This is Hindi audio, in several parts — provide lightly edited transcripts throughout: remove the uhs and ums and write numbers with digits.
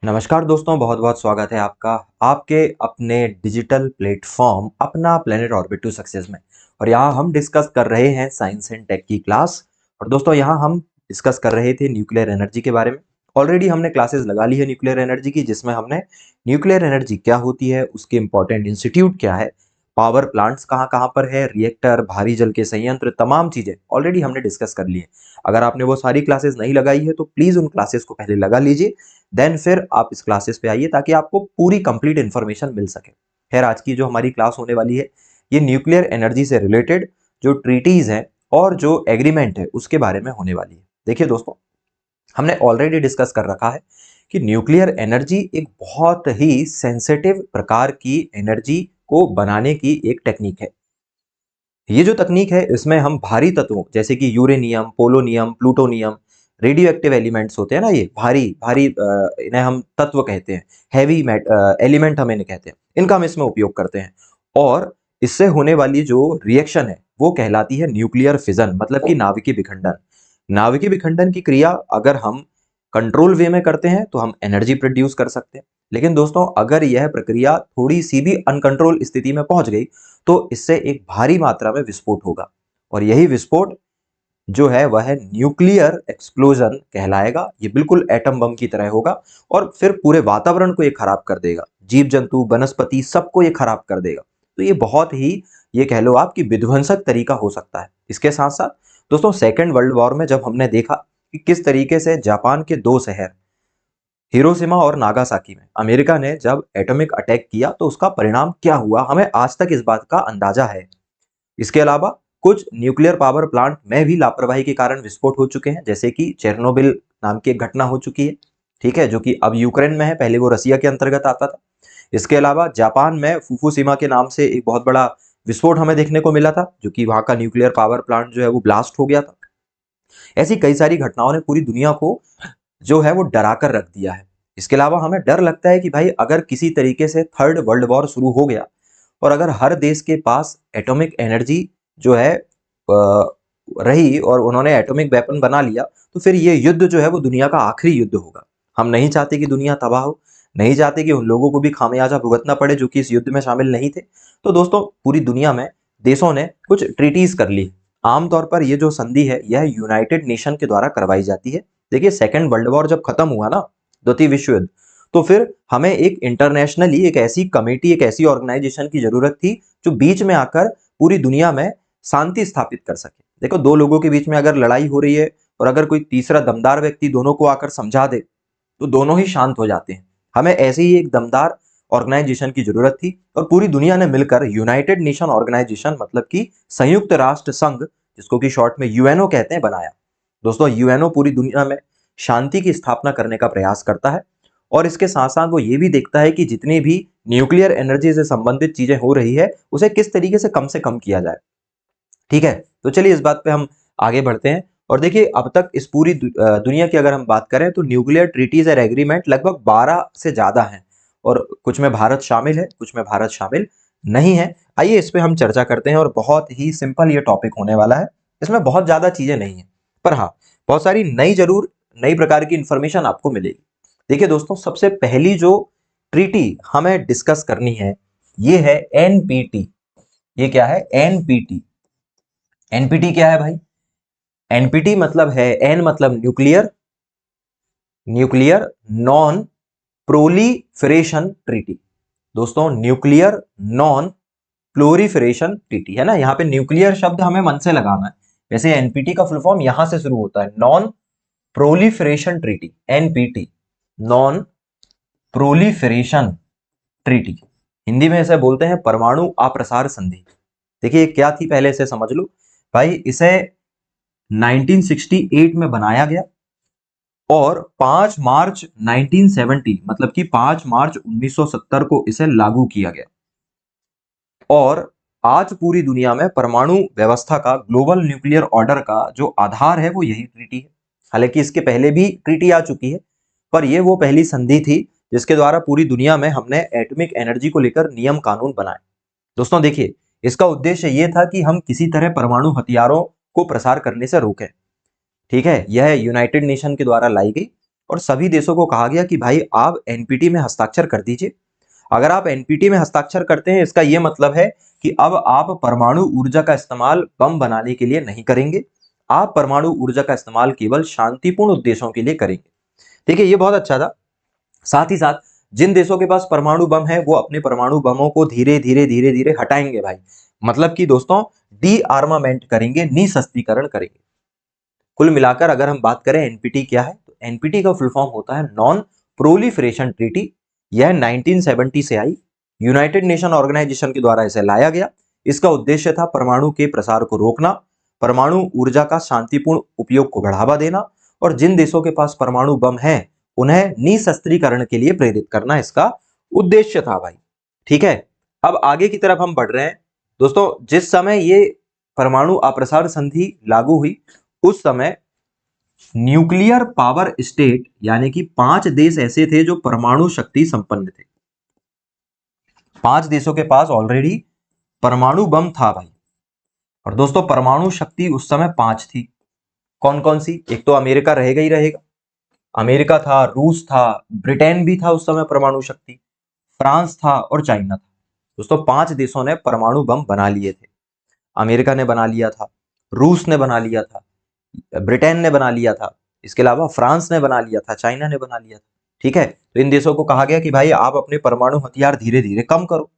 नमस्कार दोस्तों, बहुत बहुत स्वागत है आपका आपके अपने डिजिटल प्लेटफॉर्म अपना प्लेनेट ऑर्बिट टू सक्सेस में। और यहाँ हम डिस्कस कर रहे हैं साइंस एंड टेक की क्लास। और दोस्तों यहाँ हम डिस्कस कर रहे थे न्यूक्लियर एनर्जी के बारे में। ऑलरेडी हमने क्लासेस लगा ली है न्यूक्लियर एनर्जी की, जिसमें हमने न्यूक्लियर एनर्जी क्या होती है, उसके इंपॉर्टेंट इंस्टीट्यूट क्या है, पावर प्लांट्स कहाँ कहाँ पर है, रिएक्टर, भारी जल के संयंत्र, तमाम चीजें ऑलरेडी हमने डिस्कस कर ली है। अगर आपने वो सारी क्लासेस नहीं लगाई है तो प्लीज उन क्लासेस को पहले लगा लीजिए, देन फिर आप इस क्लासेस पे आइए ताकि आपको पूरी कंप्लीट इन्फॉर्मेशन मिल सके। खैर, आज की जो हमारी क्लास होने वाली है ये न्यूक्लियर एनर्जी से रिलेटेड जो ट्रीटीज हैं और जो एग्रीमेंट है उसके बारे में होने वाली है। देखिए दोस्तों, हमने ऑलरेडी डिस्कस कर रखा है कि न्यूक्लियर एनर्जी एक बहुत ही सेंसिटिव प्रकार की एनर्जी को बनाने की एक टेक्निक है। ये जो तकनीक है इसमें हम भारी तत्वों जैसे कि uranium, polonium, plutonium, radio active elements होते हैं ना, ये भारी भारी इन्हें हम तत्व कहते हैं, हैवी एलिमेंट हम इन्हें कहते हैं, इनका हम इसमें उपयोग करते हैं। और इससे होने वाली जो रिएक्शन है वो कहलाती है न्यूक्लियर फिजन, मतलब कि नाभिकीय विखंडन। नाभिकीय विखंडन की क्रिया अगर हम कंट्रोल वे में करते हैं तो हम एनर्जी प्रोड्यूस कर सकते हैं। लेकिन दोस्तों, अगर यह प्रक्रिया थोड़ी सी भी अनकंट्रोल स्थिति में पहुंच गई तो इससे एक भारी मात्रा में विस्फोट होगा। और यही विस्फोट जो है वह न्यूक्लियर एक्सप्लोजन कहलाएगा। ये बिल्कुल एटम बम की तरह होगा और फिर पूरे वातावरण को ये खराब कर देगा, जीव जंतु, वनस्पति, सबको ये खराब कर देगा। तो ये बहुत ही, ये कह लो आप कि विध्वंसक तरीका हो सकता है। इसके साथ साथ दोस्तों, सेकेंड वर्ल्ड वॉर में जब हमने देखा कि किस तरीके से जापान के दो शहर हिरोशिमा और नागासाकी में अमेरिका ने जब एटॉमिक अटैक किया तो उसका परिणाम क्या हुआ, हमें आज तक इस बात का अंदाजा है। इसके अलावा कुछ न्यूक्लियर पावर प्लांट में भी लापरवाही के कारण विस्फोट हो चुके हैं, जैसे कि चेरनोबिल नाम की एक घटना हो चुकी है, ठीक है, जो कि अब यूक्रेन में है, पहले वो रसिया के अंतर्गत आता था। इसके अलावा जापान में फुकुशिमा के नाम से एक बहुत बड़ा विस्फोट हमें देखने को मिला था, जो कि वहां का न्यूक्लियर पावर प्लांट जो है वो ब्लास्ट हो गया था। ऐसी कई सारी घटनाओं ने पूरी दुनिया को जो है वो डरा कर रख दिया है। इसके अलावा हमें डर लगता है कि भाई अगर किसी तरीके से थर्ड वर्ल्ड वॉर शुरू हो गया और अगर हर देश के पास एटॉमिक एनर्जी जो है रही और उन्होंने एटॉमिक वेपन बना लिया, तो फिर ये युद्ध जो है वो दुनिया का आखिरी युद्ध होगा। हम नहीं चाहते कि दुनिया तबाह हो, नहीं चाहते कि उन लोगों को भी खामियाजा भुगतना पड़े जो कि इस युद्ध में शामिल नहीं थे। तो दोस्तों, पूरी दुनिया में देशों ने कुछ ट्रीटीज कर ली। आमतौर पर ये जो संधि है यह यूनाइटेड नेशन के द्वारा करवाई जाती है। देखिए, सेकेंड वर्ल्ड वॉर जब खत्म हुआ ना, द्वितीय विश्व युद्ध, तो फिर हमें एक इंटरनेशनली एक ऐसी कमेटी, एक ऐसी ऑर्गेनाइजेशन की जरूरत थी जो बीच में आकर पूरी दुनिया में शांति स्थापित कर सके। देखो, दो लोगों के बीच में अगर लड़ाई हो रही है और अगर कोई तीसरा दमदार व्यक्ति दोनों को आकर समझा दे तो दोनों ही शांत हो जाते हैं। हमें ऐसी ही एक दमदार ऑर्गेनाइजेशन की जरूरत थी और पूरी दुनिया ने मिलकर यूनाइटेड नेशन ऑर्गेनाइजेशन, मतलब कि संयुक्त राष्ट्र संघ, जिसको कि शॉर्ट में यूएनओ कहते हैं, बनाया। दोस्तों, यूएनओ पूरी दुनिया में शांति की स्थापना करने का प्रयास करता है और इसके साथ साथ वो ये भी देखता है कि जितनी भी न्यूक्लियर एनर्जी से संबंधित चीजें हो रही है उसे किस तरीके से कम किया जाए। ठीक है, तो चलिए इस बात पे हम आगे बढ़ते हैं। और देखिए, अब तक इस पूरी दुनिया की अगर हम बात करें तो न्यूक्लियर ट्रीटीज और एग्रीमेंट लगभग 12 से ज्यादा हैं और कुछ में भारत शामिल है, कुछ में भारत शामिल नहीं है। आइए इस पे हम चर्चा करते हैं और बहुत ही सिंपल ये टॉपिक होने वाला है। इसमें बहुत ज्यादा चीजें नहीं है, पर हाँ, बहुत सारी नई प्रकार की इंफॉर्मेशन आपको मिलेगी। देखिए दोस्तों, सबसे पहली जो ट्रीटी हमें डिस्कस करनी है ये है एनपीटी। ये क्या है? एनपीटी। एनपीटी क्या है भाई? एनपीटी मतलब है, एन मतलब nuclear, nuclear non proliferation treaty. दोस्तों, न्यूक्लियर नॉन प्लोरीफरेशन ट्रीटी है ना, यहां पे न्यूक्लियर शब्द हमें मन से लगाना है। वैसे एनपीटी का फुल फॉर्म यहां से शुरू होता है, non proliferation treaty, NPT, non proliferation treaty. Hindi में इसे बोलते हैं परमाणु अप्रसार संधि। देखिए क्या थी, पहले इसे समझ लो भाई। इसे 1968 में बनाया गया और 5 मार्च 1970, मतलब कि 5 मार्च 1970 को इसे लागू किया गया। और आज पूरी दुनिया में परमाणु व्यवस्था का, ग्लोबल न्यूक्लियर ऑर्डर का जो आधार है वो यही ट्रीटी है। हालांकि इसके पहले भी ट्रीटी आ चुकी है, पर यह वो पहली संधि थी जिसके द्वारा पूरी दुनिया में हमने एटॉमिक एनर्जी को लेकर नियम कानून बनाए। दोस्तों देखिए, इसका उद्देश्य यह था कि हम किसी तरह परमाणु हथियारों को प्रसार करने से रोकें। ठीक है, यह यूनाइटेड नेशन के द्वारा लाई गई और सभी देशों को कहा गया कि भाई आप एनपीटी में हस्ताक्षर कर दीजिए। अगर आप एनपीटी में हस्ताक्षर करते हैं, इसका यह मतलब है कि अब आप परमाणु ऊर्जा का इस्तेमाल बम बनाने के लिए नहीं करेंगे, आप परमाणु ऊर्जा का इस्तेमाल केवल शांतिपूर्ण उद्देश्यों के लिए करेंगे। ठीक है, ये बहुत अच्छा था। साथ ही साथ जिन देशों के पास परमाणु बम है वो अपने परमाणु बमों को धीरे धीरे धीरे धीरे हटाएंगे भाई। मतलब कि दोस्तों डी आर्मामेंट करेंगे, निशस्त्रीकरण करेंगे। कुल मिलाकर अगर हम बात करें एनपीटी क्या है, तो एनपीटी का फुल फॉर्म होता है नॉन प्रोलिफरेशन ट्रीटी। यह 1970 से आई, यूनाइटेड नेशन ऑर्गेनाइजेशन के द्वारा इसे लाया गया। इसका उद्देश्य था परमाणु के प्रसार को रोकना, परमाणु ऊर्जा का शांतिपूर्ण उपयोग को बढ़ावा देना और जिन देशों के पास परमाणु बम है उन्हें निशस्त्रीकरण के लिए प्रेरित करना इसका उद्देश्य था भाई। ठीक है, अब आगे की तरफ हम बढ़ रहे हैं। दोस्तों जिस समय ये परमाणु अप्रसार संधि लागू हुई उस समय न्यूक्लियर पावर स्टेट यानी कि 5 देश ऐसे थे जो परमाणु शक्ति संपन्न थे। 5 देशों के पास ऑलरेडी परमाणु बम था भाई। और दोस्तों परमाणु शक्ति उस समय 5 थी। कौन कौन सी? एक तो अमेरिका रहेगा ही रहेगा, अमेरिका था, रूस था, ब्रिटेन भी था उस समय परमाणु शक्ति, फ्रांस था और चाइना था। दोस्तों 5 देशों ने परमाणु बम बना लिए थे। अमेरिका ने बना लिया था, रूस ने बना लिया था, ब्रिटेन ने बना लिया था, इसके अलावा फ्रांस ने बना लिया था, चाइना ने बना लिया था। ठीक है, तो इन देशों को कहा गया कि भाई आप अपने परमाणु हथियार धीरे धीरे कम करो।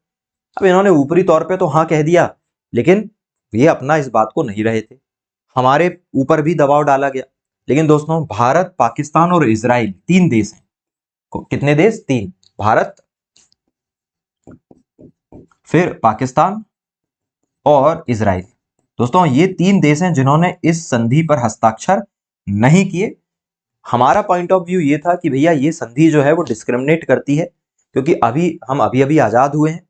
अब इन्होंने ऊपरी तौर पे तो हाँ कह दिया, लेकिन ये अपना इस बात को नहीं रहे थे। हमारे ऊपर भी दबाव डाला गया। लेकिन दोस्तों भारत, पाकिस्तान और इजराइल 3 देश हैं। कितने देश? 3। भारत, फिर पाकिस्तान और इजराइल। दोस्तों ये 3 देश हैं जिन्होंने इस संधि पर हस्ताक्षर नहीं किए। हमारा पॉइंट ऑफ व्यू ये था कि भैया ये संधि जो है वो डिस्क्रिमिनेट करती है, क्योंकि हम अभी आजाद हुए हैं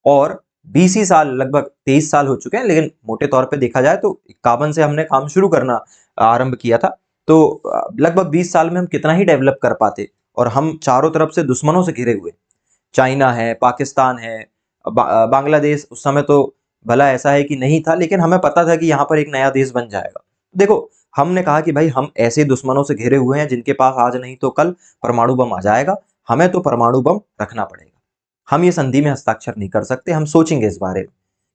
और 20 ही साल, लगभग 23 साल हो चुके हैं, लेकिन मोटे तौर पे देखा जाए तो 51 से हमने काम शुरू करना आरंभ किया था। तो लगभग 20 साल में हम कितना ही डेवलप कर पाते, और हम चारों तरफ से दुश्मनों से घिरे हुए। चाइना है, पाकिस्तान है, बांग्लादेश उस समय तो भला ऐसा है कि नहीं था, लेकिन हमें पता था कि यहाँ पर एक नया देश बन जाएगा। देखो हमने कहा कि भाई हम ऐसे दुश्मनों से घिरे हुए हैं जिनके पास आज नहीं तो कल परमाणु बम आ जाएगा, हमें तो परमाणु बम रखना पड़ेगा। हम ये संधि में हस्ताक्षर नहीं कर सकते, हम सोचेंगे इस बारे में।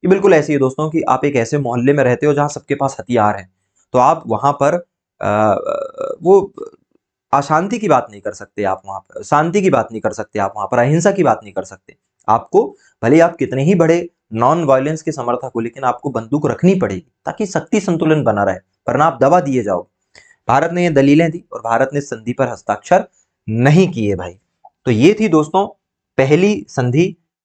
ये बिल्कुल ऐसी है दोस्तों कि आप एक ऐसे मोहल्ले में रहते हो जहां सबके पास हथियार है, तो आप वहां पर वो अशांति की बात नहीं कर सकते, आप वहां पर शांति की बात नहीं कर सकते, आप वहां पर अहिंसा की बात नहीं कर सकते। आपको भले आप कितने ही बड़े नॉन वायलेंस के समर्थक हो, लेकिन आपको बंदूक रखनी पड़ेगी ताकि शक्ति संतुलन बना रहे, वरना आप दबा दिए जाओगे। भारत ने ये दलीलें दी और भारत ने संधि पर हस्ताक्षर नहीं किए भाई। तो ये थी दोस्तों पहली संधि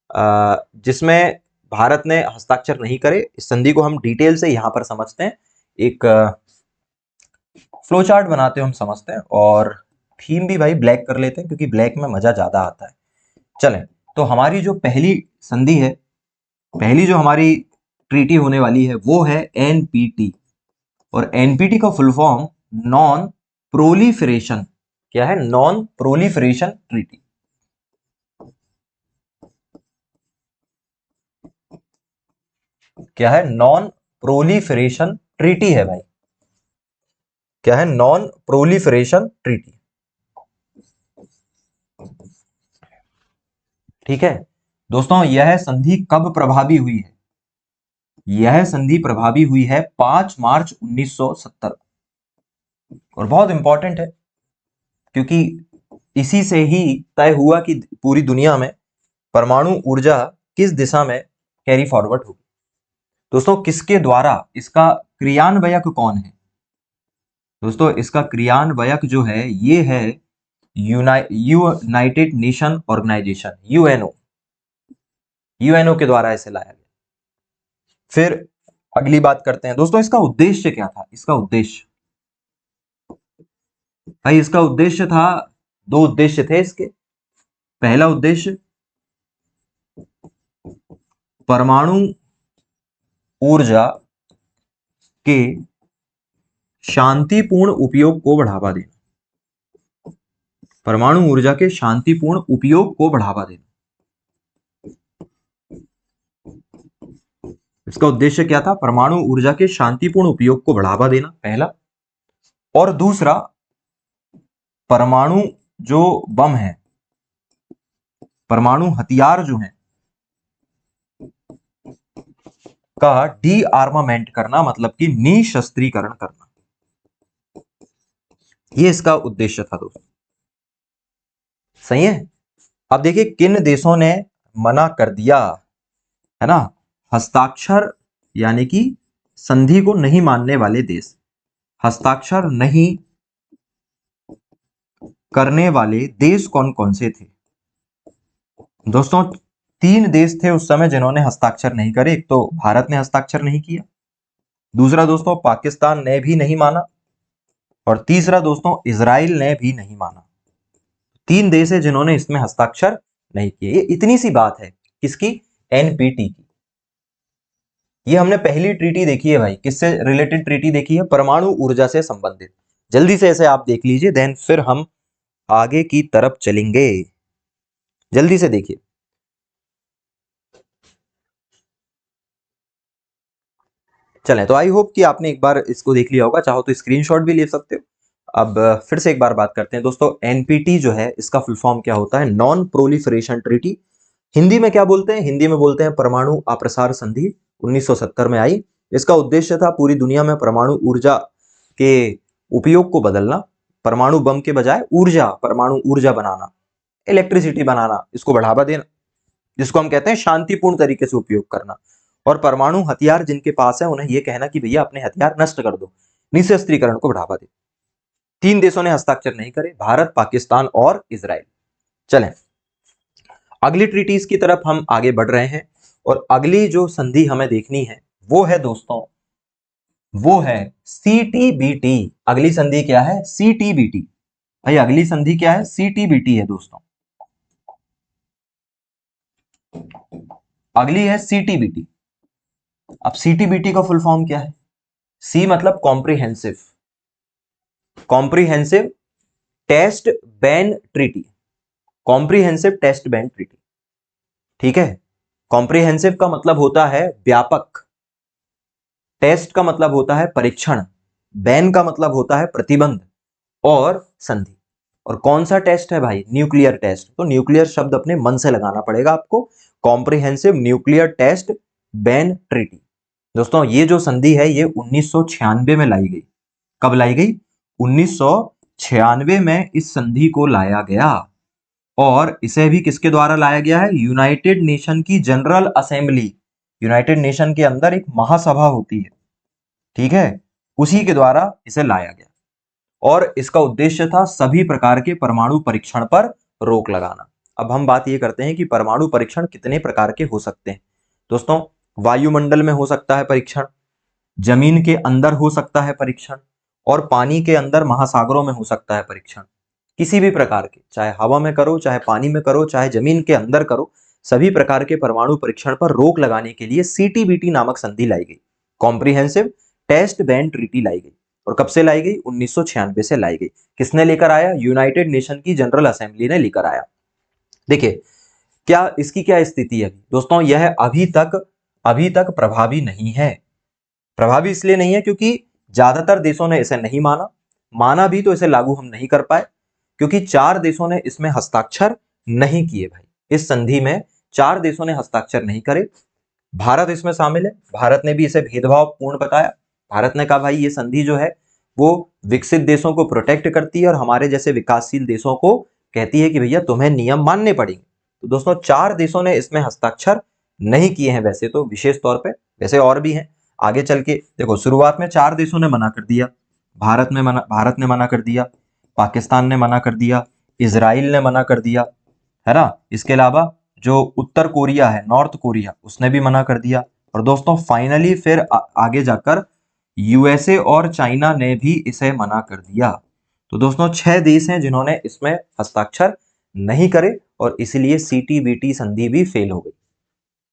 जिसमें भारत ने हस्ताक्षर नहीं करे। इस संधि को हम डिटेल से यहां पर समझते हैं, एक फ्लो चार्ट बनाते हैं, हम समझते हैं, और थीम भी भाई ब्लैक कर लेते हैं क्योंकि ब्लैक में मजा ज्यादा आता है। चलें, तो हमारी जो पहली संधि है, पहली जो हमारी ट्रीटी होने वाली है वो है एनपीटी। और एनपीटी का फुल फॉर्म नॉन प्रोलिफरेशन, क्या है? Non proliferation treaty. क्या है? नॉन प्रोलिफरेशन ट्रीटी है भाई। क्या है? Non proliferation treaty. ठीक है दोस्तों, यह संधि कब प्रभावी हुई है? यह संधि प्रभावी हुई है 5 मार्च 1970। और बहुत इंपॉर्टेंट है क्योंकि इसी से ही तय हुआ कि पूरी दुनिया में परमाणु ऊर्जा किस दिशा में कैरी फॉरवर्ड होगी। दोस्तों किसके द्वारा इसका क्रियान्वयक कौन है? दोस्तों इसका क्रियान्वयक जो है ये है United Nation Organisation, UNO. UNO के द्वारा इसे लाया गया। फिर अगली बात करते हैं दोस्तों, इसका उद्देश्य क्या था? इसका उद्देश्य भाई, इसका उद्देश्य था, 2 उद्देश्य थे इसके। पहला उद्देश्य परमाणु ऊर्जा के शांतिपूर्ण उपयोग को बढ़ावा देना। परमाणु ऊर्जा के शांतिपूर्ण उपयोग को बढ़ावा देना, इसका उद्देश्य क्या था? परमाणु ऊर्जा के शांतिपूर्ण उपयोग को बढ़ावा देना, पहला। और दूसरा परमाणु जो बम है, परमाणु हथियार जो है का डी आर्मामेंट करना, मतलब कि निशस्त्रीकरण करना, ये इसका उद्देश्य था दोस्तों। सही है। अब देखिए किन देशों ने मना कर दिया, है ना। हस्ताक्षर यानी कि संधि को नहीं मानने वाले देश, हस्ताक्षर नहीं करने वाले देश कौन कौन से थे दोस्तों? 3 देश थे उस समय जिन्होंने हस्ताक्षर नहीं करे। एक तो भारत ने हस्ताक्षर नहीं किया, दूसरा दोस्तों पाकिस्तान ने भी नहीं माना, और तीसरा दोस्तों इजराइल ने भी नहीं माना। 3 देश है जिन्होंने इसमें हस्ताक्षर नहीं किए। ये इतनी सी बात है किसकी? एनपीटी की। ये हमने पहली ट्रीटी देखी है भाई। किससे रिलेटेड ट्रीटी देखी है? परमाणु ऊर्जा से संबंधित। जल्दी से ऐसे आप देख लीजिए, देन फिर हम आगे की तरफ चलेंगे। जल्दी से देखिए। चलें, तो आई होप कि आपने एक बार इसको देख लिया होगा, चाहो तो स्क्रीनशॉट भी ले सकते हो। अब फिर से एक बार बात करते हैं दोस्तों। एनपीटी जो है इसका फुल फॉर्म क्या होता है? Non proliferation treaty. हिंदी में क्या बोलते हैं? हिंदी में बोलते हैं परमाणु अप्रसार संधि। 1970 में आई। इसका उद्देश्य था पूरी दुनिया में परमाणु ऊर्जा के उपयोग को बदलना, परमाणु बम के बजाय परमाणु ऊर्जा बनाना, इलेक्ट्रिसिटी बनाना, इसको बढ़ावा देना, जिसको हम कहते हैं शांतिपूर्ण तरीके से उपयोग करना। और परमाणु हथियार जिनके पास है उन्हें यह कहना कि भैया अपने हथियार नष्ट कर दो, निशस्त्रीकरण को बढ़ावा दे। 3 देशों ने हस्ताक्षर नहीं करे, भारत, पाकिस्तान और इजराइल। चलें, अगली ट्रीटीज की तरफ हम आगे बढ़ रहे हैं, और अगली जो संधि हमें देखनी है वो है दोस्तों, वो है सीटीबीटी। अगली संधि क्या है? सीटीबीटी। भाई अगली संधि क्या है? सीटीबीटी है दोस्तों। अगली है सीटीबीटी। अब सीटीबीटी का फुल फॉर्म क्या है? सी मतलब comprehensive, comprehensive test ban treaty, comprehensive test ban treaty. ठीक है। कॉम्प्रिहेंसिव का मतलब होता है व्यापक, टेस्ट का मतलब होता है परीक्षण, बैन का मतलब होता है प्रतिबंध, और संधि। और कौन सा टेस्ट है भाई? Nuclear test. तो न्यूक्लियर शब्द अपने मन से लगाना पड़ेगा आपको। Comprehensive nuclear test ban treaty. दोस्तों ये जो संधि है ये 1996 में लाई गई। कब लाई गई? 1996 में इस संधि को लाया गया। और इसे भी किसके द्वारा लाया गया है? यूनाइटेड नेशन की जनरल असेंबली। यूनाइटेड नेशन के अंदर एक महासभा होती है, ठीक है, उसी के द्वारा इसे लाया गया। और इसका उद्देश्य था सभी प्रकार के परमाणु परीक्षण पर रोक लगाना। अब हम बात ये करते हैं कि परमाणु परीक्षण कितने प्रकार के हो सकते हैं। दोस्तों वायुमंडल में हो सकता है परीक्षण, जमीन के अंदर हो सकता है परीक्षण, और पानी के अंदर महासागरों में हो सकता है परीक्षण। किसी भी प्रकार के, चाहे हवा में करो, चाहे पानी में करो, चाहे जमीन के अंदर करो, सभी प्रकार के परमाणु परीक्षण पर रोक लगाने के लिए सीटीबीटी नामक संधि लाई गई, कॉम्प्रिहेंसिव टेस्ट बैन ट्रीटी लाई गई। और कब से लाई गई? 1996 से लाई गई। किसने लेकर आया? यूनाइटेड नेशन की जनरल असेंबली ने लेकर आया। देखिए क्या इसकी क्या स्थिति है दोस्तों? यह अभी तक प्रभावी नहीं है। प्रभावी इसलिए नहीं है क्योंकि ज्यादातर देशों ने इसे नहीं माना, माना भी तो इसे लागू हम नहीं कर पाए, क्योंकि 4 देशों ने इसमें हस्ताक्षर नहीं किए भाई। इस संधि में 4 देशों ने हस्ताक्षर नहीं करे। भारत इसमें शामिल है, भारत ने भी इसे भेदभाव पूर्ण बताया। भारत ने कहा भाई ये संधि जो है वो विकसित देशों को प्रोटेक्ट करती है और हमारे जैसे विकासशील देशों को कहती है कि भैया तुम्हें नियम मानने पड़ेंगे। तो दोस्तों 4 देशों ने इसमें हस्ताक्षर नहीं किए हैं वैसे तो, विशेष तौर पे, वैसे और भी हैं। आगे चल के देखो, शुरुआत में 4 देशों ने मना कर दिया। भारत ने मना कर दिया, पाकिस्तान ने मना कर दिया, इजराइल ने मना कर दिया, है ना। इसके अलावा जो उत्तर कोरिया है, नॉर्थ कोरिया, उसने भी मना कर दिया। और दोस्तों फाइनली फिर आगे जाकर यूएसए और चाइना ने भी इसे मना कर दिया। तो दोस्तों 6 देश हैं जिन्होंने इसमें हस्ताक्षर नहीं करे, और इसलिए सीटीबीटी संधि भी फेल हो गई।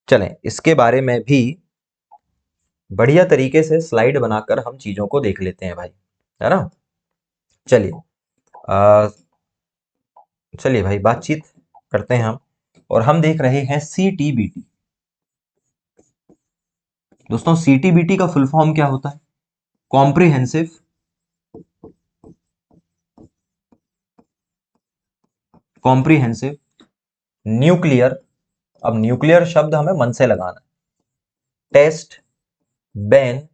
चलें इसके बारे में भी बढ़िया तरीके से स्लाइड बनाकर हम चीजों को देख लेते हैं भाई, है ना। चलिए चलिए भाई बातचीत करते हैं हम, और हम देख रहे हैं सीटीबीटी। दोस्तों सीटीबीटी का फुल फॉर्म क्या होता है? कॉम्प्रिहेंसिव कॉम्प्रिहेंसिव न्यूक्लियर, अब न्यूक्लियर शब्द हमें मन से लगाना है, test ban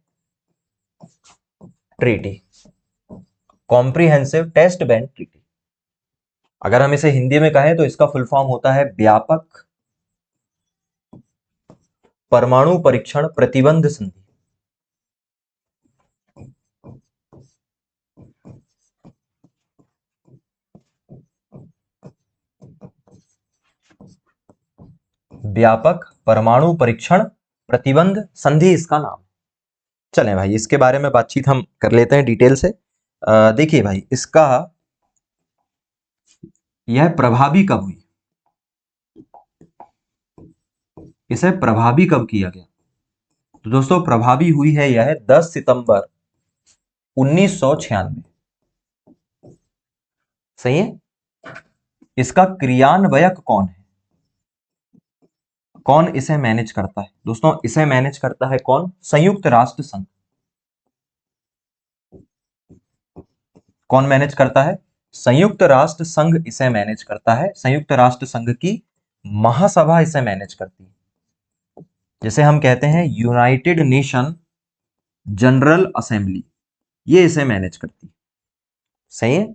treaty, comprehensive test ban treaty. अगर हम इसे हिंदी में कहें तो इसका फुल फॉर्म होता है व्यापक परमाणु परीक्षण प्रतिबंध संधि। व्यापक परमाणु परीक्षण प्रतिबंध संधि इसका नाम। चलें भाई, इसके बारे में बातचीत हम कर लेते हैं डिटेल से। देखिए भाई, इसका यह प्रभावी कब हुई, इसे प्रभावी कब किया गया? तो दोस्तों प्रभावी हुई है यह 10 सितंबर 1996। सही है। इसका क्रियान्वयक कौन है, कौन इसे मैनेज करता है? दोस्तों इसे मैनेज करता है कौन? संयुक्त राष्ट्र संघ। कौन मैनेज करता है? संयुक्त राष्ट्र संघ इसे मैनेज करता है। संयुक्त राष्ट्र संघ की महासभा इसे मैनेज करती है, जिसे हम कहते हैं यूनाइटेड नेशन जनरल असेंबली, ये इसे मैनेज करती है। सही है।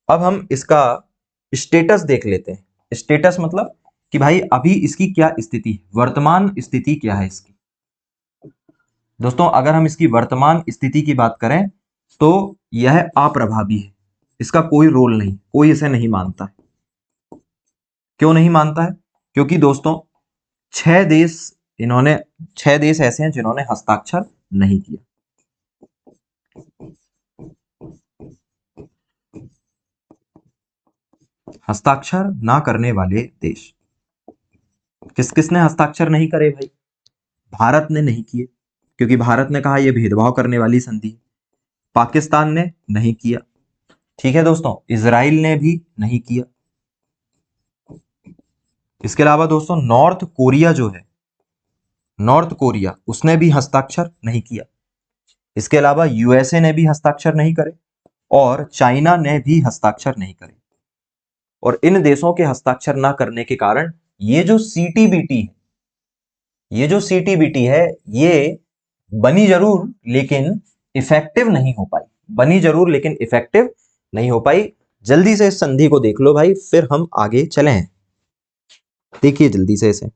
अब हम इसका स्टेटस देख लेते हैं। स्टेटस मतलब कि भाई अभी इसकी क्या स्थिति है, वर्तमान स्थिति क्या है इसकी। दोस्तों अगर हम इसकी वर्तमान स्थिति की बात करें तो यह अप्रभावी है, इसका कोई रोल नहीं, कोई इसे नहीं मानता है। क्यों नहीं मानता है? क्योंकि दोस्तों 6 देश ऐसे हैं जिन्होंने हस्ताक्षर नहीं किया। हस्ताक्षर ना करने वाले देश किस किसने हस्ताक्षर नहीं करे भाई? भारत ने नहीं किए, क्योंकि भारत ने कहा यह भेदभाव करने वाली संधि है। पाकिस्तान ने नहीं किया, ठीक है दोस्तों। इजराइल ने भी नहीं किया। इसके अलावा दोस्तों नॉर्थ कोरिया जो है, नॉर्थ कोरिया, उसने भी हस्ताक्षर नहीं किया। इसके अलावा यूएसए ने भी हस्ताक्षर नहीं करे और चाइना ने भी हस्ताक्षर नहीं करे। और इन देशों के हस्ताक्षर ना करने के कारण ये जो सीटीबीटी है, ये बनी जरूर लेकिन इफेक्टिव नहीं हो पाई। बनी जरूर लेकिन इफेक्टिव नहीं हो पाई। जल्दी से इस संधि को देख लो भाई, फिर हम आगे चलें। देखिए जल्दी से इसे।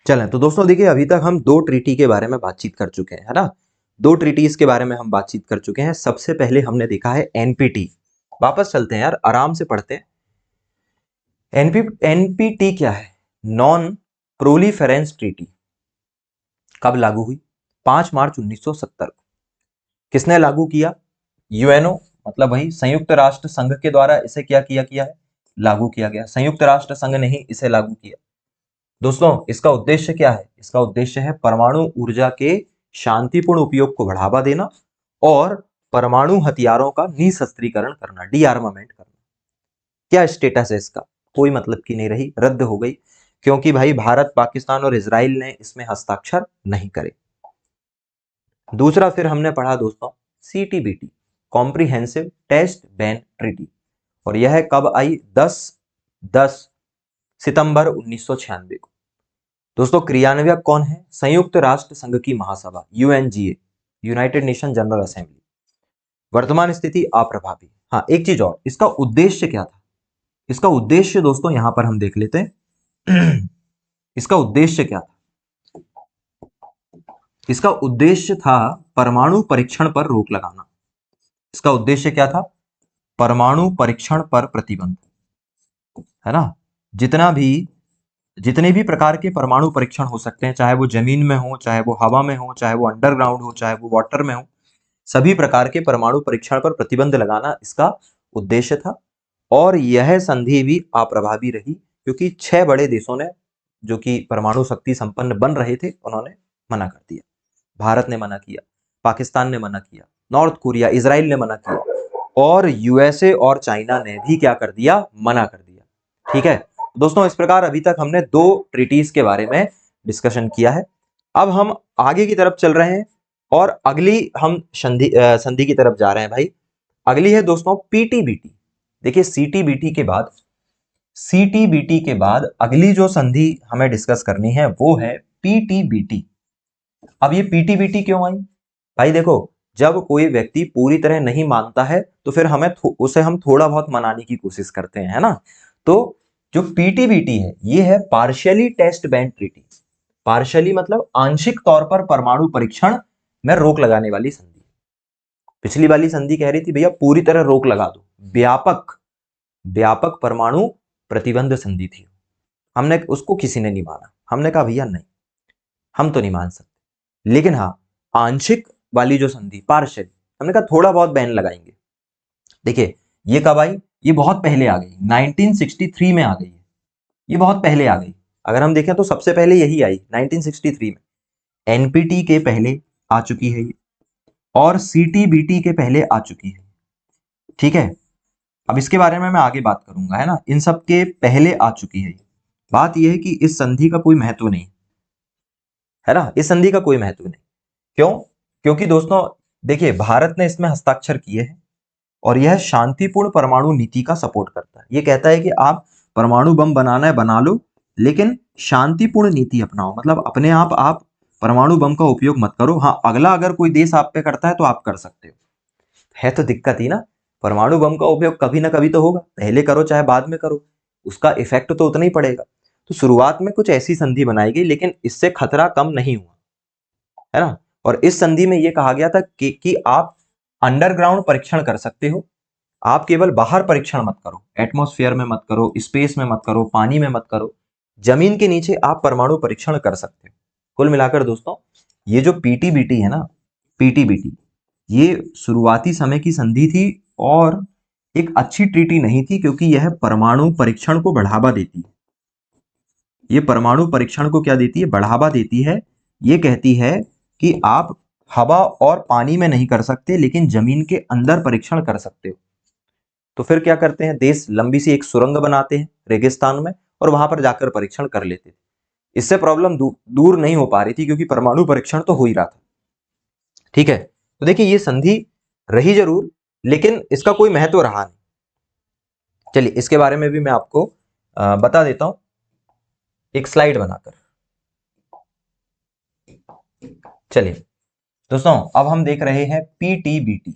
चलें तो दोस्तों देखिए, अभी तक हम 2 ट्रीटी के बारे में बातचीत कर चुके हैं, है ना। 2 ट्रीटीज के बारे में हम बातचीत कर चुके हैं। सबसे पहले हमने देखा है एनपीटी। वापस चलते हैं यार, आराम से पढ़ते हैं। एनपीटी क्या है? Non proliferation treaty. कब लागू हुई? 5 मार्च 1970 को। किसने लागू किया? यूएनओ, मतलब वही संयुक्त राष्ट्र संघ के द्वारा इसे क्या किया है? लागू किया गया। संयुक्त राष्ट्र संघ ने ही इसे लागू किया। दोस्तों इसका उद्देश्य क्या है? इसका उद्देश्य है परमाणु ऊर्जा के शांतिपूर्ण उपयोग को बढ़ावा देना और परमाणु हथियारों का निशस्त्रीकरण करना, डीआर्मामेंट करना। क्या स्टेटस है इसका? कोई मतलब की नहीं रही, रद्द हो गई, क्योंकि भाई भारत, पाकिस्तान और इजराइल ने इसमें हस्ताक्षर नहीं करे। दूसरा फिर हमने पढ़ा दोस्तों CTBT, comprehensive test ban treaty, और यह कब आई? 10 सितंबर 1996 को। दोस्तों क्रियान्वयक कौन है? संयुक्त राष्ट्र संघ की महासभा, UNGA, United Nation General Assembly. वर्तमान स्थिति अप्रभावी। हाँ एक चीज और, इसका उद्देश्य क्या था? इसका उद्देश्य दोस्तों यहां पर हम देख लेते हैं। इसका उद्देश्य क्या था? इसका उद्देश्य था परमाणु परीक्षण पर रोक लगाना। इसका उद्देश्य क्या था? परमाणु परीक्षण पर प्रतिबंध, है ना। जितने भी प्रकार के परमाणु परीक्षण हो सकते हैं, चाहे वो जमीन में हो, चाहे वो हवा में हो, चाहे वो अंडरग्राउंड हो, चाहे वो वाटर में हो, सभी प्रकार के परमाणु परीक्षण पर प्रतिबंध लगाना इसका उद्देश्य था। और यह संधि भी अप्रभावी रही, क्योंकि 6 बड़े देशों ने, जो कि परमाणु शक्ति संपन्न बन रहे थे, उन्होंने मना कर दिया। भारत ने मना किया, पाकिस्तान ने मना किया, नॉर्थ कोरिया, इजराइल ने मना किया। और यूएसए और चाइना ने भी क्या कर दिया, मना कर दिया। ठीक है दोस्तों, इस प्रकार अभी तक हमने 2 ट्रीटीज के बारे में डिस्कशन किया है। अब हम आगे की तरफ चल रहे हैं और अगली हम संधि की तरफ जा रहे हैं भाई। अगली है दोस्तों पीटीबीटी। देखिए सीटीबीटी के बाद अगली जो संधि हमें डिस्कस करनी है वो है पीटीबीटी। अब ये पीटीबीटी क्यों आई भाई? देखो, जब कोई व्यक्ति पूरी तरह नहीं मानता है तो फिर उसे हम थोड़ा बहुत मनाने की कोशिश करते हैं, है ना। तो जो पीटीबीटी है ये है partially test ban treaty. Partially मतलब आंशिक तौर पर परमाणु परीक्षण में रोक लगाने वाली संधि। पिछली वाली संधि कह रही थी भैया पूरी तरह रोक लगा दो, व्यापक परमाणु प्रतिबंध संधि थी। हमने उसको किसी ने नहीं माना। हमने कहा भैया नहीं, हम तो नहीं मान सकते। लेकिन हाँ, आंशिक वाली जो संधि पार्शियल, हमने कहा थोड़ा बहुत बैन लगाएंगे। देखिए ये कब आई? ये बहुत पहले आ गई, 1963 में आ गई है। ये बहुत पहले आ गई। अगर हम देखें तो सबसे पहले यही आई 1963 में। एनपीटी के पहले आ चुकी है ये, और सीटीबीटी के पहले आ चुकी है। ठीक है, अब इसके बारे में मैं आगे बात करूंगा, है ना। इन सब के पहले आ चुकी है। बात यह है कि इस संधि का कोई महत्व नहीं, है ना। इस संधि का कोई महत्व नहीं। क्यों? क्योंकि दोस्तों देखिए, भारत ने इसमें हस्ताक्षर किए हैं और यह शांतिपूर्ण परमाणु नीति का सपोर्ट करता है। ये कहता है कि आप परमाणु बम बनाना है बना लो, लेकिन शांतिपूर्ण नीति अपनाओ। मतलब अपने आप परमाणु बम का उपयोग मत करो। हाँ, अगला अगर कोई देश आप पे करता है तो आप कर सकते हो। है तो दिक्कत ही ना, परमाणु बम का उपयोग कभी ना कभी तो होगा, पहले करो चाहे बाद में करो, उसका इफेक्ट तो उतना ही पड़ेगा। तो शुरुआत में कुछ ऐसी संधि बनाई गई, लेकिन इससे खतरा कम नहीं हुआ, है ना। और इस संधि में यह कहा गया था कि आप अंडरग्राउंड परीक्षण कर सकते हो, आप केवल बाहर परीक्षण मत करो, एटमॉस्फेयर में मत करो, स्पेस में मत करो, पानी में मत करो, जमीन के नीचे आप परमाणु परीक्षण कर सकते हो। कुल मिलाकर दोस्तों, ये जो पीटीबीटी है ना, पीटीबीटी ये शुरुआती समय की संधि थी और एक अच्छी ट्रीटी नहीं थी, क्योंकि यह परमाणु परीक्षण को बढ़ावा देती है। ये परमाणु परीक्षण को क्या देती है? बढ़ावा देती है। ये कहती है कि आप हवा और पानी में नहीं कर सकते, लेकिन जमीन के अंदर परीक्षण कर सकते हो। तो फिर क्या करते हैं, देश लंबी सी एक सुरंग बनाते हैं रेगिस्तान में और वहां पर जाकर परीक्षण कर लेते थे। इससे प्रॉब्लम दूर नहीं हो पा रही थी, क्योंकि परमाणु परीक्षण तो हो ही रहा था। ठीक है, तो देखिए ये संधि रही जरूर, लेकिन इसका कोई महत्व रहा नहीं। चलिए इसके बारे में भी मैं आपको बता देता हूं एक स्लाइड बनाकर। चलिए दोस्तों, अब हम देख रहे हैं पीटीबीटी।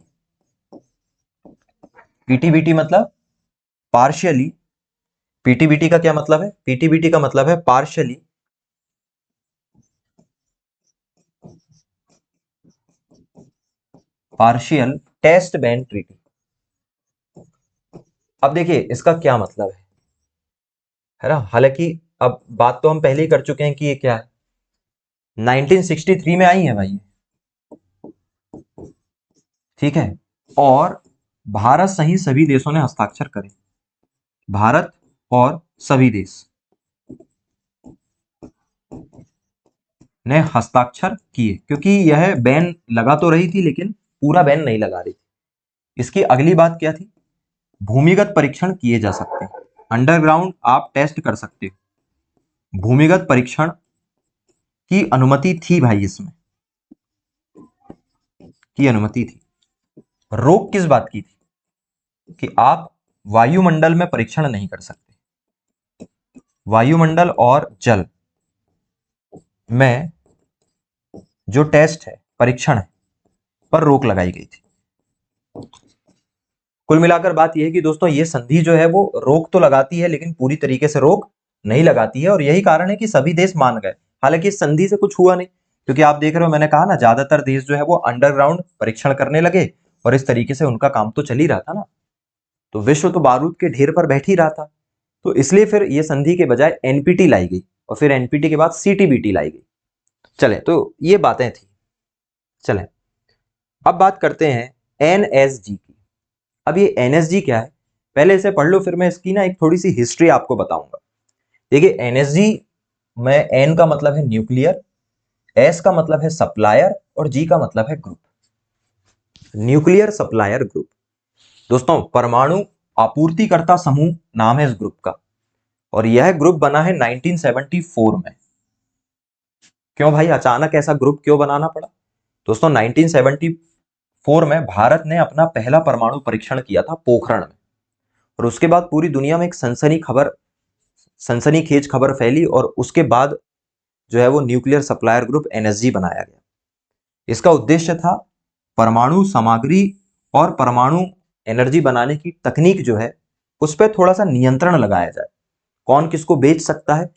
पीटीबीटी मतलब पार्शियली, पीटीबीटी का क्या मतलब है? पीटीबीटी का मतलब है पार्शियल टेस्ट बैन ट्रीटी। अब देखिए इसका क्या मतलब है ना। हालांकि अब बात तो हम पहले ही कर चुके हैं कि ये क्या है, 1963 में आई है भाई। ठीक है, और भारत सहित सभी देशों ने हस्ताक्षर करे। भारत और सभी देश ने हस्ताक्षर किए, क्योंकि यह बैन लगा तो रही थी, लेकिन पूरा बैन नहीं लगा रही थी। इसकी अगली बात क्या थी? भूमिगत परीक्षण किए जा सकते हैं, अंडरग्राउंड आप टेस्ट कर सकते हो। भूमिगत परीक्षण की अनुमति थी भाई, इसमें की अनुमति थी। रोक किस बात की थी? कि आप वायुमंडल में परीक्षण नहीं कर सकते। वायुमंडल और जल में जो टेस्ट है, परीक्षण है, पर रोक लगाई गई थी। कुल मिलाकर बात यह है कि दोस्तों ये संधि जो है वो रोक तो लगाती है, लेकिन पूरी तरीके से रोक नहीं लगाती है, और यही कारण है कि सभी देश मान गए। हालांकि इस संधि से कुछ हुआ नहीं, क्योंकि आप देख रहे हो, मैंने कहा ना, ज्यादातर देश जो है वो अंडरग्राउंड परीक्षण करने लगे, और इस तरीके से उनका काम तो चल ही रहा था ना। तो विश्व तो बारूद के ढेर पर बैठ ही रहा था। तो इसलिए फिर ये संधि के बजाय एनपीटी लाई गई, और फिर एनपीटी के बाद सीटीबीटी लाई गई। चले, तो ये बातें थी। चले अब बात करते हैं एनएसजी की। अब ये एनएसजी क्या है, पहले इसे पढ़ लो, फिर मैं इसकी ना एक थोड़ी सी हिस्ट्री आपको बताऊंगा। देखिए एनएसजी में एन का मतलब है न्यूक्लियर, एस का मतलब है सप्लायर, और जी का मतलब है ग्रुप, न्यूक्लियर सप्लायर ग्रुप। दोस्तों परमाणु आपूर्तिकर्ता समूह नाम है इस ग्रुप का, और यह ग्रुप बना है 1974 में। क्यों भाई अचानक ऐसा ग्रुप क्यों बनाना पड़ा? दोस्तों 1974 में भारत ने अपना पहला परमाणु परीक्षण किया था पोखरण में, और उसके बाद पूरी दुनिया में एक सनसनीखेज खबर फैली, और उसके बाद जो है वो न्यूक्लियर सप्लायर ग्रुप एनएसजी बनाया गया। इसका उद्देश्य था परमाणु सामग्री और परमाणु एनर्जी बनाने की तकनीक जो है उस पर थोड़ा सा नियंत्रण लगाया जाए। कौन किसको बेच सकता है,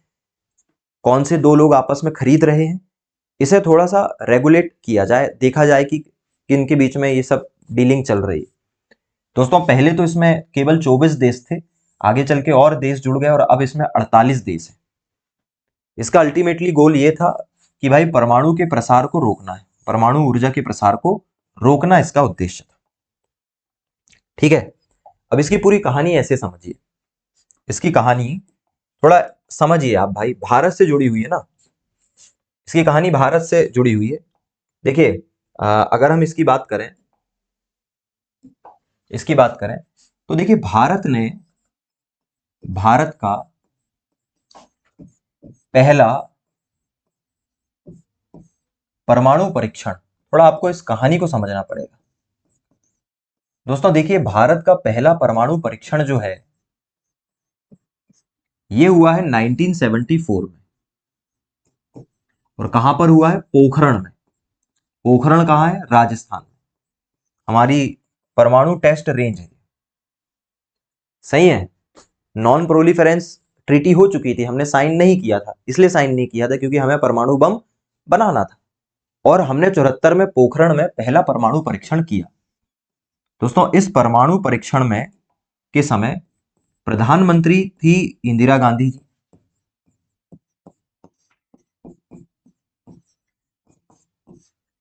कौन से दो लोग आपस में खरीद रहे हैं, इसे थोड़ा सा रेगुलेट किया जाए, देखा जाए कि किन के बीच में ये सब डीलिंग चल रही है। दोस्तों पहले तो इसमें केवल 24 देश थे, आगे चल के और देश जुड़ गए और अब इसमें 48 देश है। इसका अल्टीमेटली गोल ये था कि भाई परमाणु के प्रसार को रोकना है, परमाणु ऊर्जा के प्रसार को रोकना इसका उद्देश्य था। ठीक है, अब इसकी पूरी कहानी ऐसे समझिए, इसकी कहानी थोड़ा समझिए आप भाई, भारत से जुड़ी हुई है ना, इसकी कहानी भारत से जुड़ी हुई है। देखिए अगर हम इसकी बात करें तो देखिए भारत का पहला परमाणु परीक्षण, थोड़ा आपको इस कहानी को समझना पड़ेगा। दोस्तों देखिए भारत का पहला परमाणु परीक्षण जो है ये हुआ है 1974 में, और कहां पर हुआ है? पोखरण में। पोखरण कहां है? राजस्थान में। हमारी परमाणु टेस्ट रेंज है, सही है। नॉन प्रोलिफेरेंस ट्रीटी हो चुकी थी, हमने साइन नहीं किया था, इसलिए साइन नहीं किया था क्योंकि हमें परमाणु बम बनाना था, और हमने 74 में पोखरण में पहला परमाणु परीक्षण किया। दोस्तों इस परमाणु परीक्षण में के समय प्रधानमंत्री थी इंदिरा गांधी जी।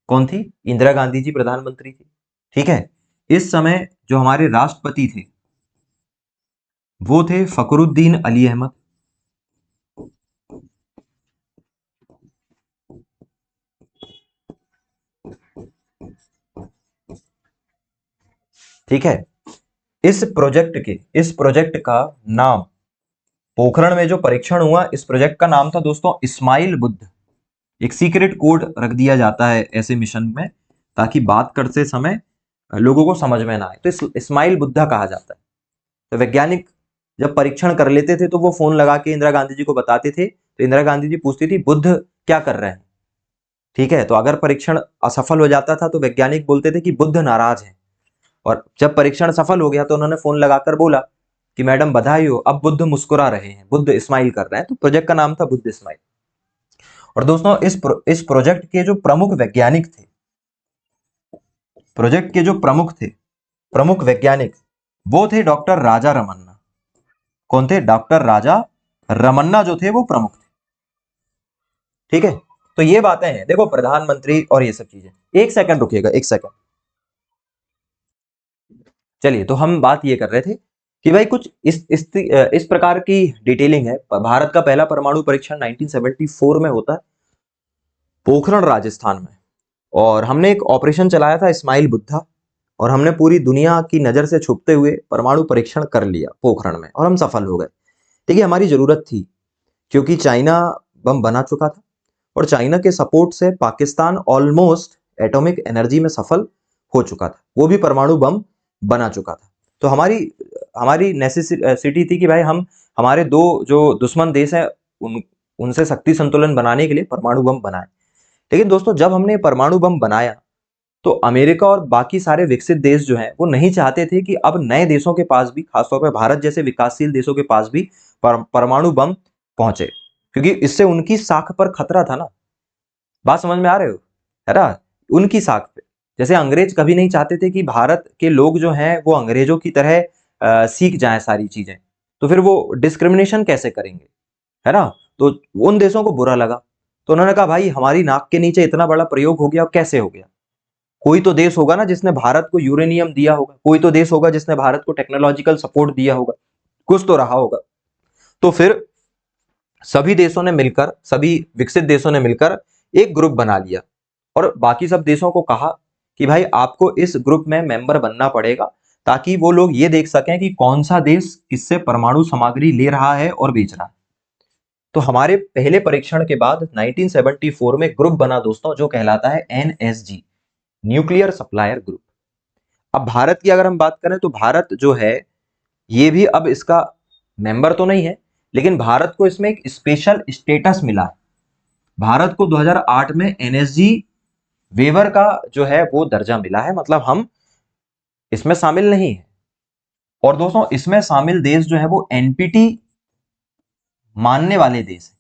कौन थी? इंदिरा गांधी जी प्रधानमंत्री थी। ठीक है, इस समय जो हमारे राष्ट्रपति थे वो थे फखरुद्दीन अली अहमद। ठीक है, इस प्रोजेक्ट का नाम, पोखरण में जो परीक्षण हुआ इस प्रोजेक्ट का नाम था दोस्तों इस्माइल बुद्ध। एक सीक्रेट कोड रख दिया जाता है ऐसे मिशन में ताकि बात करते समय लोगों को समझ में ना आए, तो इस्माइल बुद्धा कहा जाता है। तो वैज्ञानिक जब परीक्षण कर लेते थे तो वो फोन लगा के इंदिरा गांधी जी को बताते थे, तो इंदिरा गांधी जी पूछती थी बुद्ध क्या कर रहे हैं। ठीक है, तो अगर परीक्षण असफल हो जाता था तो वैज्ञानिक बोलते थे कि बुद्ध नाराज है, और जब परीक्षण सफल हो गया तो उन्होंने फोन लगाकर बोला कि मैडम बधाई हो, अब बुद्ध मुस्कुरा रहे हैं, बुद्ध स्माइल कर रहे हैं। तो प्रोजेक्ट का नाम था बुद्ध स्माइल। और दोस्तों इस प्रोजेक्ट के जो प्रमुख वैज्ञानिक थे, प्रमुख वैज्ञानिक वो थे डॉक्टर राजा रमन्ना। कौन थे? डॉक्टर राजा रमन्ना जो थे वो प्रमुख थे। ठीक है, तो ये बातें हैं, देखो प्रधानमंत्री और ये सब चीजें। एक सेकंड रुकिएगा, एक सेकंड। चलिए, तो हम बात ये कर रहे थे कि भाई कुछ इस प्रकार की डिटेलिंग है। भारत का पहला परमाणु परीक्षण 1974 में होता है पोखरण राजस्थान में, और हमने एक ऑपरेशन चलाया था इस्माइल बुद्धा, और हमने पूरी दुनिया की नजर से छुपते हुए परमाणु परीक्षण कर लिया पोखरण में, और हम सफल हो गए। देखिए हमारी जरूरत थी क्योंकि चाइना बम बना चुका था, और चाइना के सपोर्ट से पाकिस्तान ऑलमोस्ट एटॉमिक एनर्जी में सफल हो चुका था, वो भी परमाणु बम बना चुका था। तो हमारी नेसेसिटी थी कि भाई हम हमारे दो जो दुश्मन देश हैं उनसे शक्ति संतुलन बनाने के लिए परमाणु बम बनाए। लेकिन दोस्तों जब हमने परमाणु बम बनाया तो अमेरिका और बाकी सारे विकसित देश जो हैं वो नहीं चाहते थे कि अब नए देशों के पास भी, खासतौर पर भारत जैसे विकासशील देशों के पास भी परमाणु बम पहुंचे, क्योंकि इससे उनकी साख पर खतरा था ना। बात समझ में आ रहे हो? है ना, उनकी साख पे। जैसे अंग्रेज कभी नहीं चाहते थे कि भारत के लोग जो हैं वो अंग्रेजों की तरह सीख जाएं सारी चीजें, तो फिर वो डिस्क्रिमिनेशन कैसे करेंगे, है ना। तो उन देशों को बुरा लगा, तो उन्होंने कहा भाई हमारी नाक के नीचे इतना बड़ा प्रयोग हो गया, कैसे हो गया? कोई तो देश होगा ना जिसने भारत को यूरेनियम दिया होगा, कोई तो देश होगा जिसने भारत को टेक्नोलॉजिकल सपोर्ट दिया होगा, कुछ तो रहा होगा। तो फिर सभी देशों ने मिलकर, सभी विकसित देशों ने मिलकर एक ग्रुप बना लिया, और बाकी सब देशों को कहा कि भाई आपको इस ग्रुप में मेंबर बनना पड़ेगा ताकि वो लोग ये देख सकें कि कौन सा देश किससे परमाणु सामग्री ले रहा है और बेच रहा है। तो हमारे पहले परीक्षण के बाद 1974 में ग्रुप बना दोस्तों, जो कहलाता है एनएसजी, न्यूक्लियर सप्लायर ग्रुप। अब भारत की अगर हम बात करें तो भारत जो है ये भी अब इसका मेंबर तो नहीं है, लेकिन भारत को इसमें एक स्पेशल स्टेटस मिला है। भारत को 2008 में एनएसजी वेवर का जो है वो दर्जा मिला है, मतलब हम इसमें शामिल नहीं है। और दोस्तों इसमें शामिल देश जो है वो एनपीटी मानने वाले देश हैं।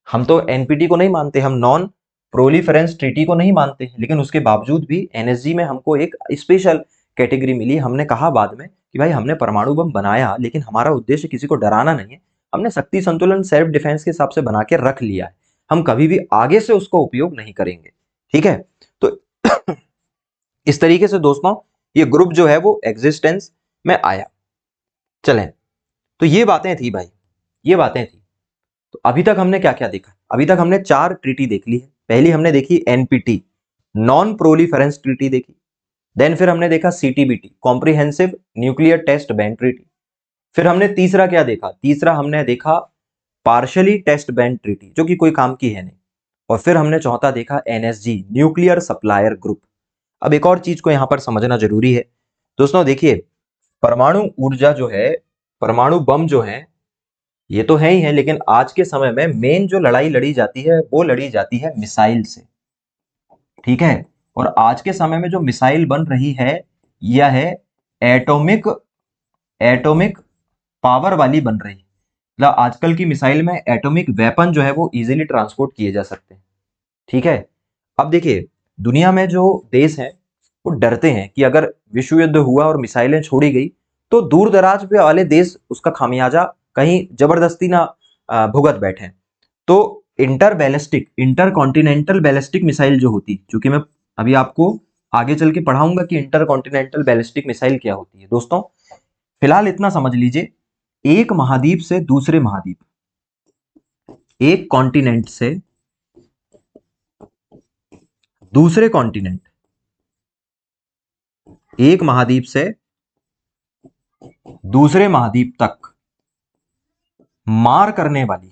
हम तो एनपीटी को नहीं मानते, हम नॉन प्रोलिफरेंस ट्रीटी को नहीं मानते, लेकिन उसके बावजूद भी एनएसजी में हमको एक स्पेशल कैटेगरी मिली। हमने कहा बाद में कि भाई हमने परमाणु बम बनाया, लेकिन हमारा उद्देश्य किसी को डराना नहीं है, हमने शक्ति संतुलन सेल्फ डिफेंस के हिसाब से बना के रख लिया है, हम कभी भी आगे से उसको उपयोग नहीं करेंगे। ठीक है, तो इस तरीके से दोस्तों ये ग्रुप जो है वो एग्जिस्टेंस में आया। चलें, तो ये बातें थी भाई, ये बातें थी। तो अभी तक हमने क्या क्या देखा? अभी तक हमने 4 ट्रीटी देख ली है। पहली हमने देखी एनपीटी, नॉन प्रोलिफरेंस ट्रीटी देखी। देन फिर हमने देखा CTBT, comprehensive nuclear test ban treaty. फिर हमने तीसरा क्या देखा? तीसरा हमने देखा पार्शली टेस्ट बैन ट्रीटी, जो कि कोई काम की है नहीं। और फिर हमने चौथा देखा एनएसजी, न्यूक्लियर सप्लायर ग्रुप। अब एक और चीज को यहां पर समझना जरूरी है दोस्तों। देखिए, परमाणु ऊर्जा जो है, परमाणु बम जो है, ये तो है ही है, लेकिन आज के समय में मेन जो लड़ाई लड़ी जाती है वो लड़ी जाती है मिसाइल से। ठीक है, और आज के समय में जो मिसाइल बन रही है यह है एटॉमिक एटॉमिक पावर वाली बन रही है। मतलब आजकल की मिसाइल में एटॉमिक वेपन जो है वो इजीली ट्रांसपोर्ट किए जा सकते हैं। ठीक है, अब देखिए दुनिया में जो देश हैं वो डरते हैं कि अगर विश्व युद्ध हुआ और मिसाइलें छोड़ी गई तो दूर दराज पे वाले देश उसका खामियाजा कहीं जबरदस्ती ना भुगत बैठे। तो inter ballistic, inter continental ballistic missile जो होती, चूंकि मैं अभी आपको आगे चल के पढ़ाऊंगा कि इंटर कॉन्टिनेंटल बैलिस्टिक मिसाइल क्या होती है। दोस्तों फिलहाल इतना समझ लीजिए, एक महाद्वीप से दूसरे महाद्वीप, एक कॉन्टिनेंट से दूसरे कॉन्टिनेंट, एक महाद्वीप से दूसरे महाद्वीप तक मार करने वाली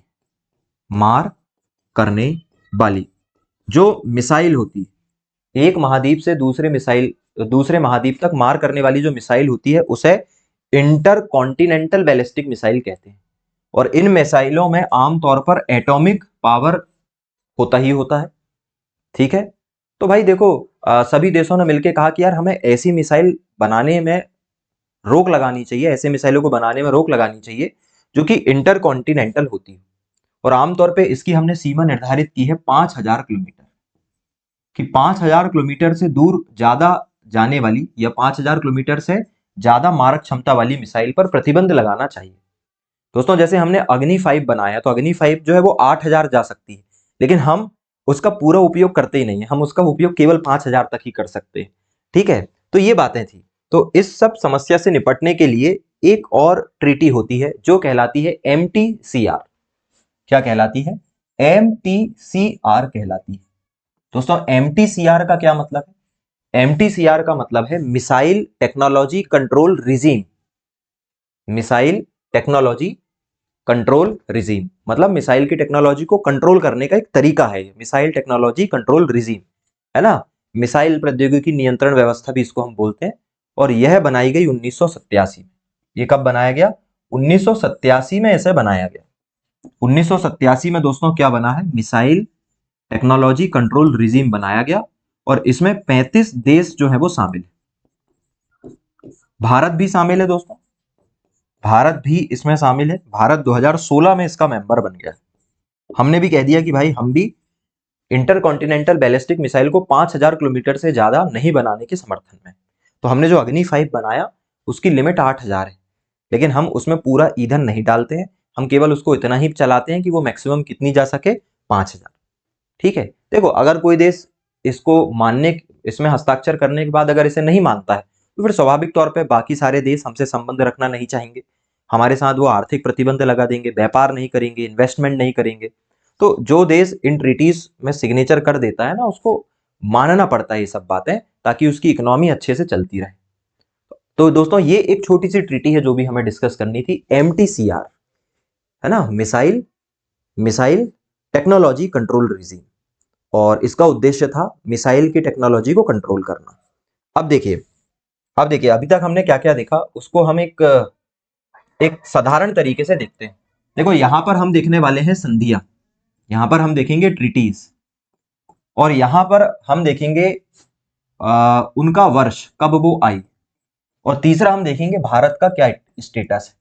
जो मिसाइल होती है, एक महाद्वीप से दूसरे महाद्वीप तक मार करने वाली जो मिसाइल होती है उसे इंटर कॉन्टिनेंटल बैलिस्टिक मिसाइल कहते हैं। और इन मिसाइलों में आमतौर पर एटॉमिक पावर होता ही होता है। ठीक है, तो भाई देखो सभी देशों ने मिलकर कहा कि यार हमें ऐसी मिसाइल बनाने में रोक लगानी चाहिए, ऐसे मिसाइलों को बनाने में रोक लगानी चाहिए जो कि इंटर कॉन्टिनेंटल होती है। और आमतौर पे इसकी हमने सीमा निर्धारित की है 5000 किलोमीटर, कि 5000 किलोमीटर से दूर ज्यादा जाने वाली या 5000 किलोमीटर से ज्यादा मारक क्षमता वाली मिसाइल पर प्रतिबंध लगाना चाहिए। दोस्तों जैसे हमने अग्नि 5 बनाया, तो अग्नि 5 जो है वो 8000 जा सकती है, लेकिन हम उसका पूरा उपयोग करते ही नहीं है, हम उसका उपयोग केवल 5000 तक ही कर सकते हैं। ठीक है, तो ये बातें थी। तो इस सब समस्या से निपटने के लिए एक और ट्रीटी होती है जो कहलाती है एमटीसीआर। क्या कहलाती है? एमटीसीआर कहलाती है। दोस्तों एमटीसीआर का क्या मतलब है? एमटीसीआर का मतलब है missile technology control regime. Missile technology control regime मतलब मिसाइल की टेक्नोलॉजी को कंट्रोल करने का एक तरीका है, मिसाइल टेक्नोलॉजी कंट्रोल रिजीम, है ना। मिसाइल प्रौद्योगिकी नियंत्रण व्यवस्था भी इसको हम बोलते हैं। और यह बनाई गई 1987 में। ये कब बनाया गया? 1987 में इसे बनाया गया। 1987 में दोस्तों क्या बना है? मिसाइल टेक्नोलॉजी कंट्रोल रिजीम बनाया गया और इसमें 35 देश जो है वो शामिल है। भारत भी शामिल है दोस्तों, भारत भी इसमें शामिल है। भारत 2016 में इसका मेंबर बन गया। हमने भी कह दिया कि भाई हम भी इंटरकॉन्टिनेंटल बैलिस्टिक मिसाइल को 5000 किलोमीटर से ज्यादा नहीं बनाने के समर्थन में। तो हमने जो अग्नि 5 बनाया उसकी लिमिट 8000 है, लेकिन हम उसमें पूरा ईंधन नहीं डालते हैं, हम केवल उसको इतना ही चलाते हैं कि वो मैक्सिमम कितनी जा सके? 5000। ठीक है, देखो अगर कोई देश इसको मानने, इसमें हस्ताक्षर करने के बाद अगर इसे नहीं मानता है तो फिर स्वाभाविक तौर पे बाकी सारे देश हमसे संबंध रखना नहीं चाहेंगे, हमारे साथ वो आर्थिक प्रतिबंध लगा देंगे, व्यापार नहीं करेंगे, इन्वेस्टमेंट नहीं करेंगे। तो जो देश इन ट्रीटीज में सिग्नेचर कर देता है ना, उसको मानना पड़ता है ये सब बातें, ताकि उसकी इकोनॉमी अच्छे से चलती रहे। तो तो दोस्तों ये एक छोटी सी ट्रीटी है जो भी हमें डिस्कस करनी थी, MTCR, है ना, मिसाइल टेक्नोलॉजी कंट्रोल रिजीम, और इसका उद्देश्य था मिसाइल की टेक्नोलॉजी को कंट्रोल करना। अब देखिए अभी तक हमने क्या क्या देखा उसको हम एक साधारण तरीके से देखते हैं। देखो यहां पर हम देखने वाले हैं संधियां, यहां पर हम देखेंगे ट्रीटीज, और यहां पर हम देखेंगे उनका वर्ष कब वो आई, और तीसरा हम देखेंगे भारत का क्या स्टेटस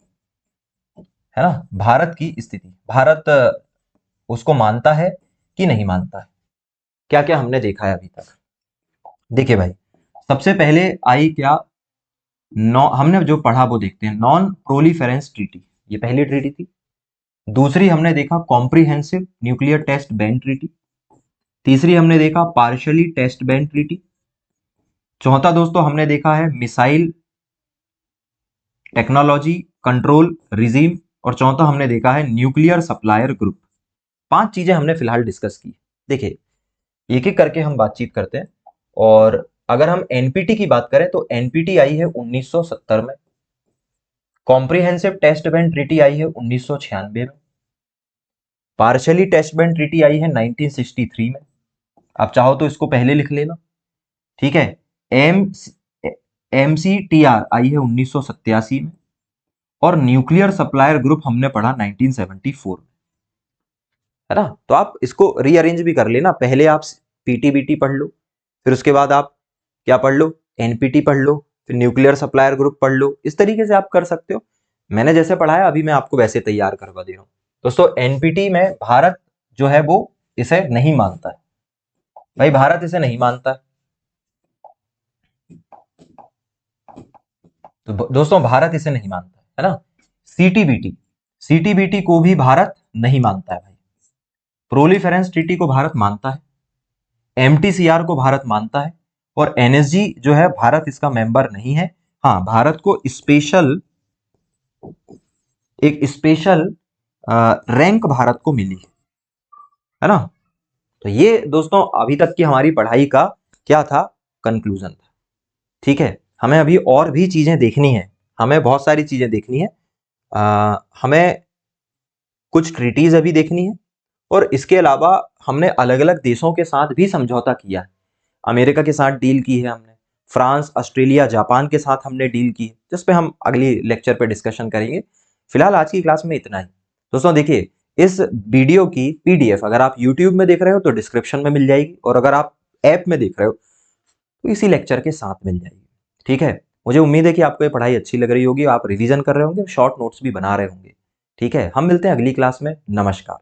है ना, भारत की स्थिति, भारत उसको मानता है कि नहीं मानता है। क्या क्या हमने देखा है अभी तक। देखिए भाई, सबसे पहले आई क्या, हमने जो पढ़ा वो देखते हैं, नॉन प्रोलिफेरेंस ट्रीटी, ये पहली ट्रीटी थी। दूसरी हमने देखा comprehensive nuclear test ban treaty. तीसरी हमने देखा पार्शियली टेस्ट बैन ट्रीटी। चौथा दोस्तों हमने देखा है मिसाइल टेक्नोलॉजी कंट्रोल रिजीम, और चौथा हमने देखा है न्यूक्लियर सप्लायर ग्रुप। 5 चीजें हमने फिलहाल डिस्कस की। देखिए एक एक करके हम बातचीत करते हैं, और अगर हम एनपीटी की बात करें तो एनपीटी आई है 1970 में, कॉम्प्रिहेंसिव टेस्ट बैन ट्रीटी आई है 1996 में, पार्शियली टेस्ट बैन ट्रीटी आई है 1963 में। आप चाहो तो इसको पहले लिख लेना, ठीक है। एम MCTR आई है 1987 में, और न्यूक्लियर सप्लायर ग्रुप हमने पढ़ा 1974 में, है ना। तो आप इसको रीअरेंज भी कर लेना, पहले आप पीटीबीटी पढ़ लो, फिर उसके बाद आप क्या पढ़ लो, एनपीटी पढ़ लो, फिर न्यूक्लियर सप्लायर ग्रुप पढ़ लो। इस तरीके से आप कर सकते हो, मैंने जैसे पढ़ाया अभी मैं आपको वैसे तैयार करवा दे रहा हूं। दोस्तों एनपीटी में भारत जो है वो इसे नहीं मानता है, भाई भारत इसे नहीं मानता है। तो दोस्तों भारत इसे नहीं मानता है ना। सीटीबीटी को भी भारत नहीं मानता है भाई। प्रोलिफेरेंस ट्रीटी को भारत मानता है, एमटीसीआर को भारत मानता है, और एनएसजी जो है भारत इसका मेंबर नहीं है। हाँ, भारत को एक स्पेशल रैंक भारत को मिली है ना। तो ये दोस्तों अभी तक की हमारी पढ़ाई का क्या था, कंक्लूजन था। ठीक है, हमें अभी और भी चीजें देखनी है, हमें बहुत सारी चीजें देखनी है। हमें कुछ ट्रीटीज अभी देखनी है, और इसके अलावा हमने अलग अलग देशों के साथ भी समझौता किया है। अमेरिका के साथ डील की है हमने, फ्रांस ऑस्ट्रेलिया जापान के साथ हमने डील की है, जिस पे हम अगली लेक्चर पे डिस्कशन करेंगे। फिलहाल आज की क्लास में इतना ही। दोस्तों देखिए, इस वीडियो की पीडीएफ अगर आप यूट्यूब में देख रहे हो तो डिस्क्रिप्शन में मिल जाएगी, और अगर आप ऐप में देख रहे हो तो इसी लेक्चर के साथ मिल जाएगी। ठीक है, मुझे उम्मीद है कि आपको ये पढ़ाई अच्छी लग रही होगी, आप रिवीजन कर रहे होंगे, शॉर्ट नोट्स भी बना रहे होंगे। ठीक है, हम मिलते हैं अगली क्लास में। नमस्कार।